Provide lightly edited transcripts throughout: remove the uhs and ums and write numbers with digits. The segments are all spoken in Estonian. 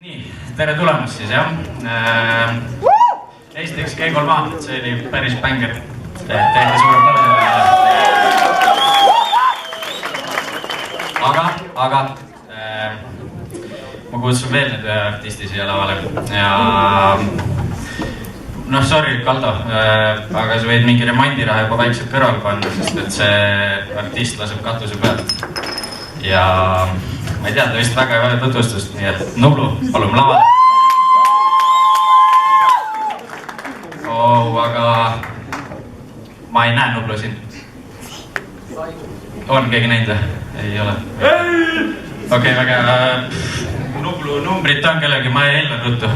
Nii, tere tulemast siis jah. Esiteks G3 aastat, see oli päris bänger. Tehti suure aplausi. Aga ma kutsun veel nüüd ühe artisti siia lavale ja noh, sorry Kaldo, aga sa võid mingi remondiraha juba väikselt kõrval panna, sest et see artist laseb katuse peal. Ja ma ei tea, ta vist väga ei vaja tutvustust, nii et Nublu, palume lavale. Aga ma ei näe Nublu siin. On keegi näinud või? Ei ole. Okei, väga Nublu numbrit on kellegi, ma ei eeldan ruttu.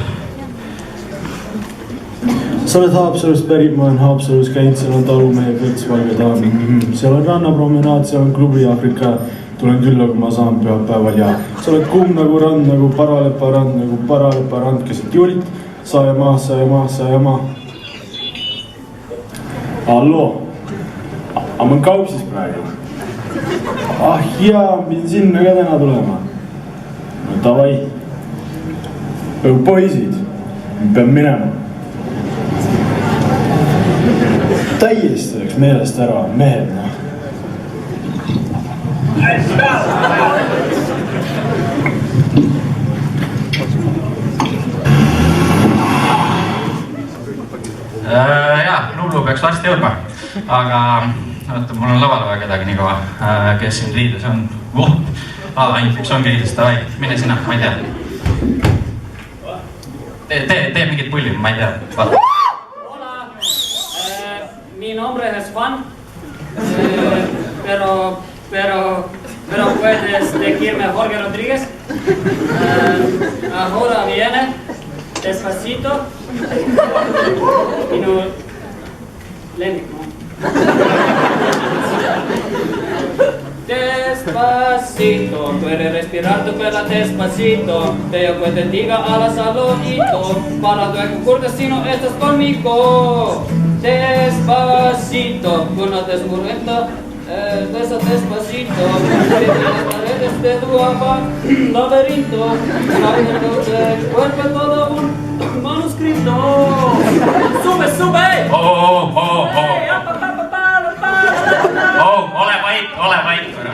Sa oled Haapsalust pärit, ma olen Haapsalus käinud, seal on talumehe kõrtsvalge taam. Seal on rannapromenaad, seal on klubi Afrika. Tulen külla, kui ma saan pühapäeval ja sa oled kuum nagu Paralepa rand, keset juulit. Sa ja maa. Halloo, aga ma olen kaupsis praegu. Ah jaa, pidin sinna ka täna tulema. No davai. Poisid, pean minema. Täiesti oleks meelest ära, mehed noh. Jaa, Nublu peaks varsti jõudma, aga oota, mul on laval vaja kedagi nii kaua, kes siin riides on. Ainult üks ongi riides, davai, mine sina, ma ei tea. Tee mingit pulli, ma ei tea. Hola, mi nombre es Juan, pero puedes decirme Jorge Rodríguez. Ahora viene despacito y no lento. Despacito, puedes respirar tu pela despacito. Te que te diga a la saludito. Para luego curte si no estás conmigo. Despacito, una desmurrenta. Despacito, paredes de tu laberinto, cuerpo todo un manuscrito. Sube! Ole vait korra.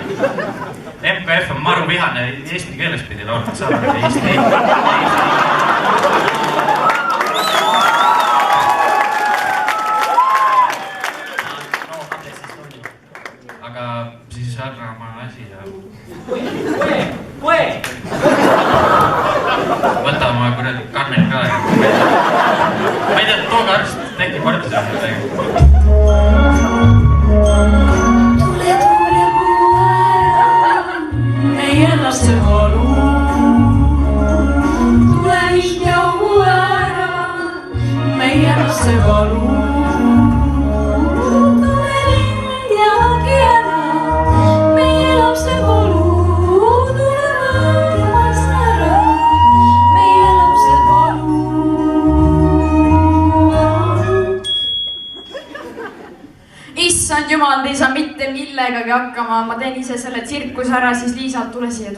MKF on maru vihane, eesti keeles pidi laulma saada. Aga siis ära oma asi ja... Võta oma kuradi Karmen ka ja... Ma ei tea, tooga arst teki kortis on midagi. Tule puu ära, meie laste valu. Tule ja puu ära, meie laste valu. Issand jumal, te ei saa mitte millegagi hakkama, ma teen ise selle tsirkuse ära, siis Liisa, tule siia.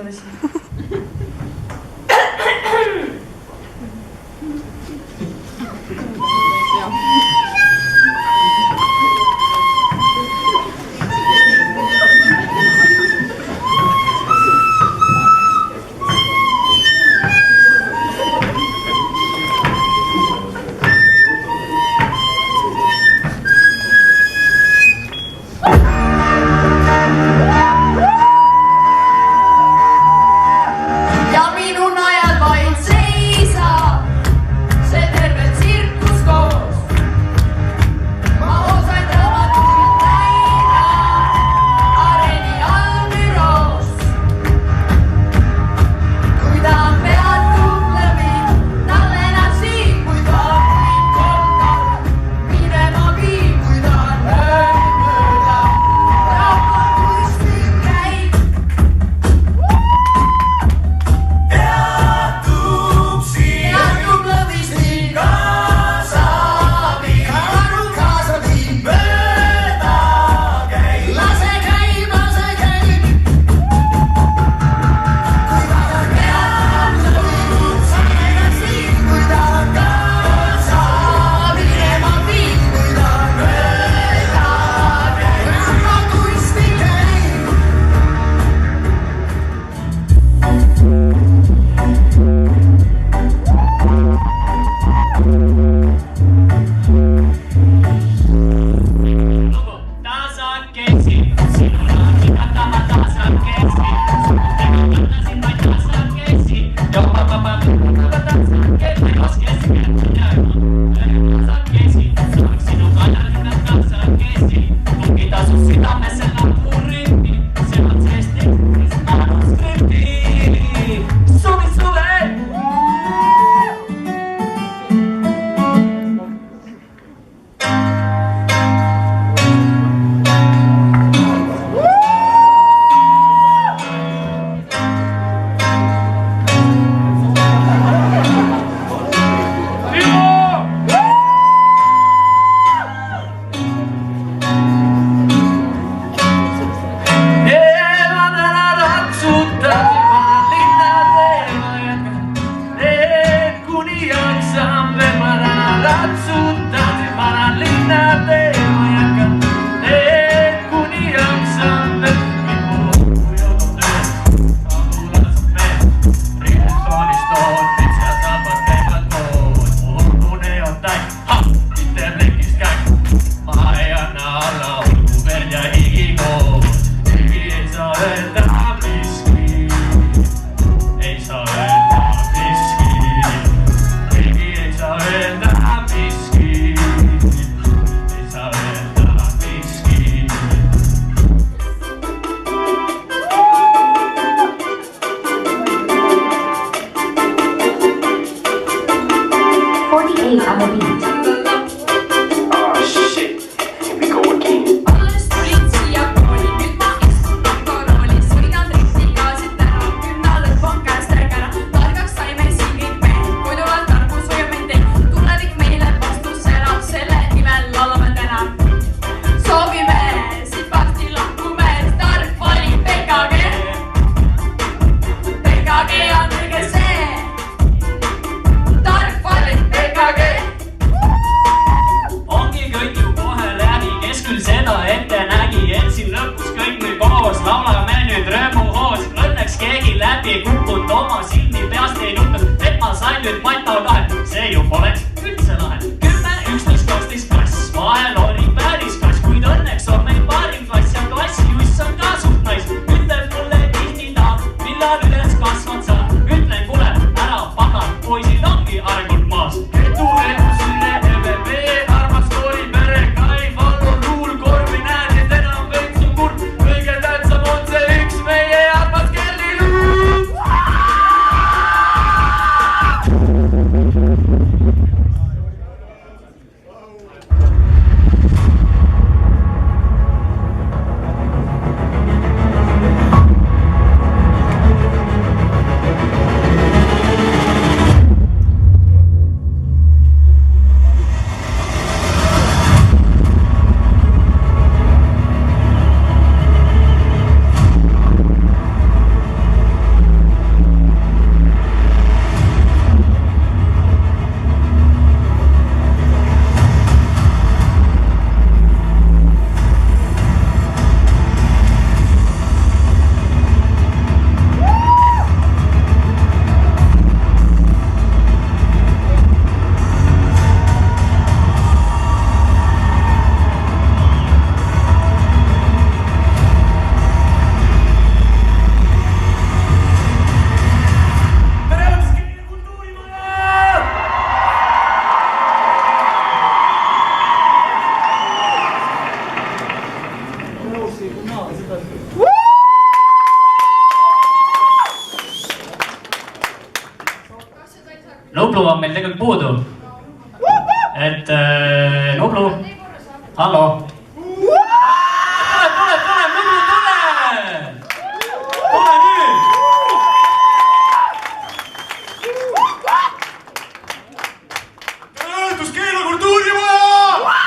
nüüd Mata on lahe, see ju poleks üldse lahe. 10, 11, 12 klass, vahel oli päris klass, kuid õnneks on meil parim klass ja klassijuss on ka suht nais. Ütleb mulle tihti ta, millal üles kasvad sa. Ütlen kuule, ära pagan, poisid ongi arengult maas. Ketu, Sünne, EVV, armas kooli pere, Kai, Vallo, Ruul, Korvi, näed, et enam veits on kurb. Kõige tähtsam on see üks meie armas Kelly. Nublu on meil tegelikult puudu. Et Nublu, hallo. Tule, Nublu, tule! Tule nüüd! Keelakultuurimaja!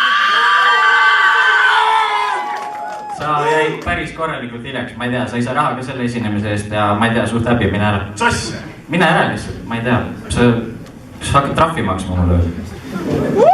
Sa jäid päris korralikult hiljaks, ma ei tea, sa ei saa raha ka selle esinemise eest ja ma ei tea, suht häbi, mine ära. Sass! Mine ära lihtsalt, ma ei tea, sa hakkad trahvi maksma mulle.